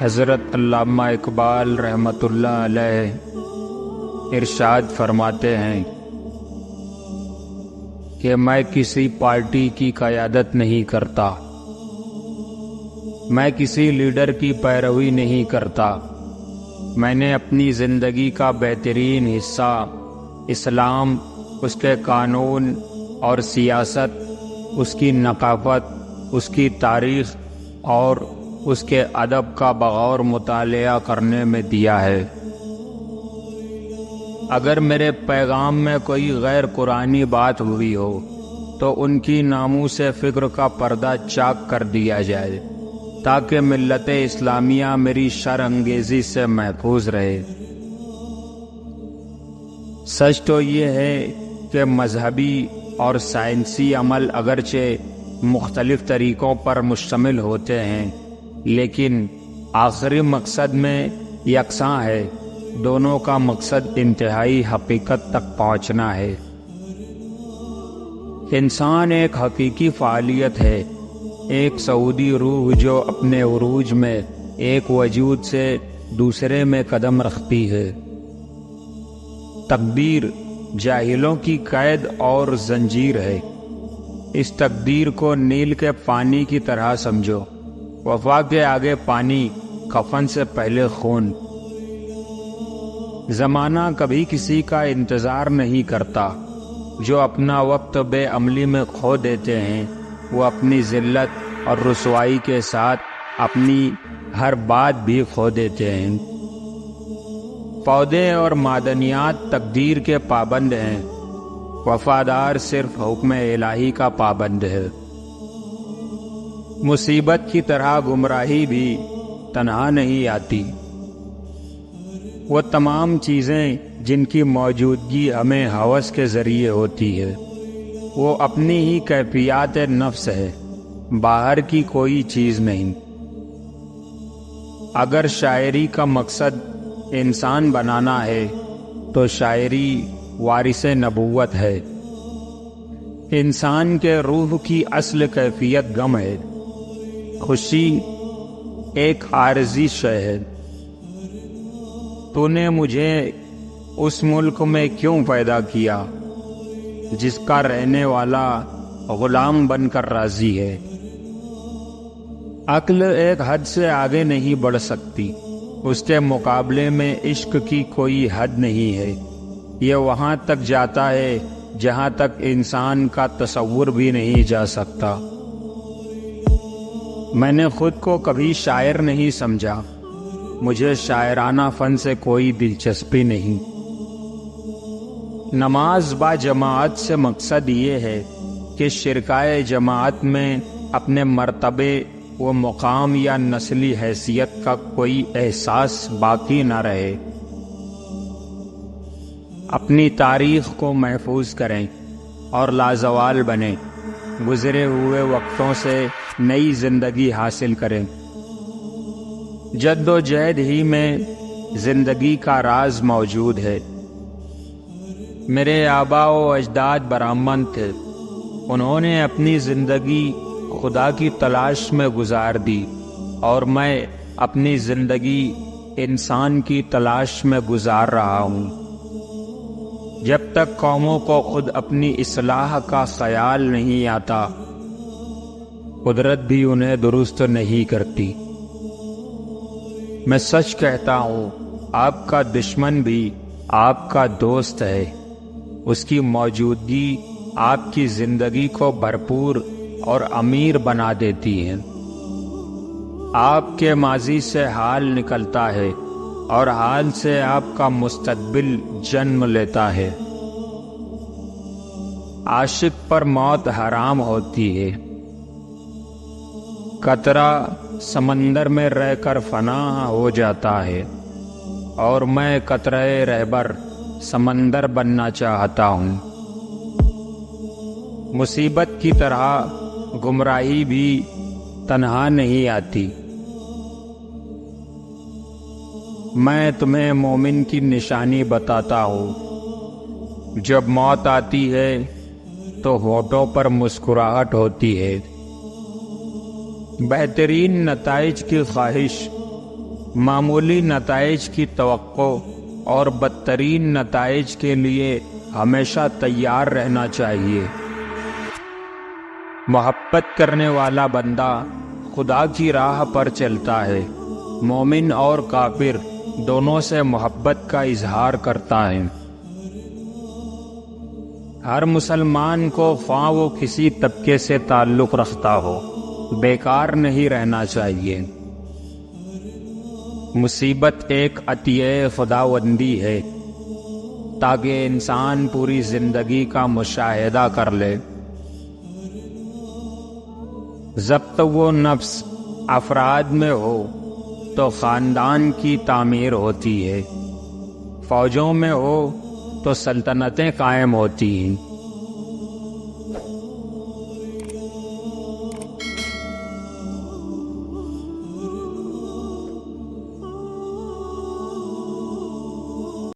حضرت علامہ اقبال رحمۃ اللہ علیہ ارشاد فرماتے ہیں کہ میں کسی پارٹی کی قیادت نہیں کرتا، میں کسی لیڈر کی پیروی نہیں کرتا، میں نے اپنی زندگی کا بہترین حصہ اسلام، اس کے قانون اور سیاست، اس کی ثقافت، اس کی تاریخ اور اس کے ادب کا بغور مطالعہ کرنے میں دیا ہے۔ اگر میرے پیغام میں کوئی غیر قرآنی بات ہوئی ہو تو ان کی ناموس فکر کا پردہ چاک کر دیا جائے تاکہ ملت اسلامیہ میری شر انگیزی سے محفوظ رہے۔ سچ تو یہ ہے کہ مذہبی اور سائنسی عمل اگرچہ مختلف طریقوں پر مشتمل ہوتے ہیں لیکن آخری مقصد میں یکساں ہے، دونوں کا مقصد انتہائی حقیقت تک پہنچنا ہے۔ انسان ایک حقیقی فعالیت ہے، ایک سعودی روح جو اپنے عروج میں ایک وجود سے دوسرے میں قدم رکھتی ہے۔ تقدیر جاہلوں کی قید اور زنجیر ہے۔ اس تقدیر کو نیل کے پانی کی طرح سمجھو، وفا کے آگے پانی، کفن سے پہلے خون۔ زمانہ کبھی کسی کا انتظار نہیں کرتا، جو اپنا وقت بے عملی میں کھو دیتے ہیں وہ اپنی ذلت اور رسوائی کے ساتھ اپنی ہر بات بھی کھو دیتے ہیں۔ پودے اور معدنیات تقدیر کے پابند ہیں، وفادار صرف حکم الہی کا پابند ہے۔ مصیبت کی طرح گمراہی بھی تنہا نہیں آتی۔ وہ تمام چیزیں جن کی موجودگی ہمیں ہوس کے ذریعے ہوتی ہے وہ اپنی ہی کیفیات نفس ہے، باہر کی کوئی چیز نہیں۔ اگر شاعری کا مقصد انسان بنانا ہے تو شاعری وارث نبوت ہے۔ انسان کے روح کی اصل کیفیت غم ہے، خوشی ایک عارضی شے ہے۔ تو نے مجھے اس ملک میں کیوں پیدا کیا جس کا رہنے والا غلام بن کر راضی ہے؟ عقل ایک حد سے آگے نہیں بڑھ سکتی، اس کے مقابلے میں عشق کی کوئی حد نہیں ہے۔ یہ وہاں تک جاتا ہے جہاں تک انسان کا تصور بھی نہیں جا سکتا۔ میں نے خود کو کبھی شاعر نہیں سمجھا، مجھے شاعرانہ فن سے کوئی دلچسپی نہیں۔ نماز با جماعت سے مقصد یہ ہے کہ شرکائے جماعت میں اپنے مرتبے و مقام یا نسلی حیثیت کا کوئی احساس باقی نہ رہے۔ اپنی تاریخ کو محفوظ کریں اور لازوال بنیں، گزرے ہوئے وقتوں سے نئی زندگی حاصل کریں۔ جد و جہد ہی میں زندگی کا راز موجود ہے۔ میرے آباء و اجداد برہمن تھے، انہوں نے اپنی زندگی خدا کی تلاش میں گزار دی اور میں اپنی زندگی انسان کی تلاش میں گزار رہا ہوں۔ جب تک قوموں کو خود اپنی اصلاح کا خیال نہیں آتا، قدرت بھی انہیں درست نہیں کرتی۔ میں سچ کہتا ہوں، آپ کا دشمن بھی آپ کا دوست ہے۔ اس کی موجودگی آپ کی زندگی کو بھرپور اور امیر بنا دیتی ہے۔ آپ کے ماضی سے حال نکلتا ہے اور حال سے آپ کا مستقبل جنم لیتا ہے۔ عاشق پر موت حرام ہوتی ہے۔ قطرہ سمندر میں رہ کر فنا ہو جاتا ہے اور میں قطرہ رہبر سمندر بننا چاہتا ہوں۔ مصیبت کی طرح گمراہی بھی تنہا نہیں آتی۔ میں تمہیں مومن کی نشانی بتاتا ہوں، جب موت آتی ہے تو ہونٹوں پر مسکراہٹ ہوتی ہے، بہترین نتائج کی خواہش، معمولی نتائج کی توقع اور بدترین نتائج کے لیے ہمیشہ تیار رہنا چاہیے۔ محبت کرنے والا بندہ خدا کی راہ پر چلتا ہے، مومن اور کافر دونوں سے محبت کا اظہار کرتا ہے۔ ہر مسلمان کو خواہ وہ کسی طبقے سے تعلق رکھتا ہو بیکار نہیں رہنا چاہیے۔ مصیبت ایک عطیہ خداوندی ہے تاکہ انسان پوری زندگی کا مشاہدہ کر لے۔ ضبط و نفس افراد میں ہو تو خاندان کی تعمیر ہوتی ہے، فوجوں میں ہو تو سلطنتیں قائم ہوتی ہیں۔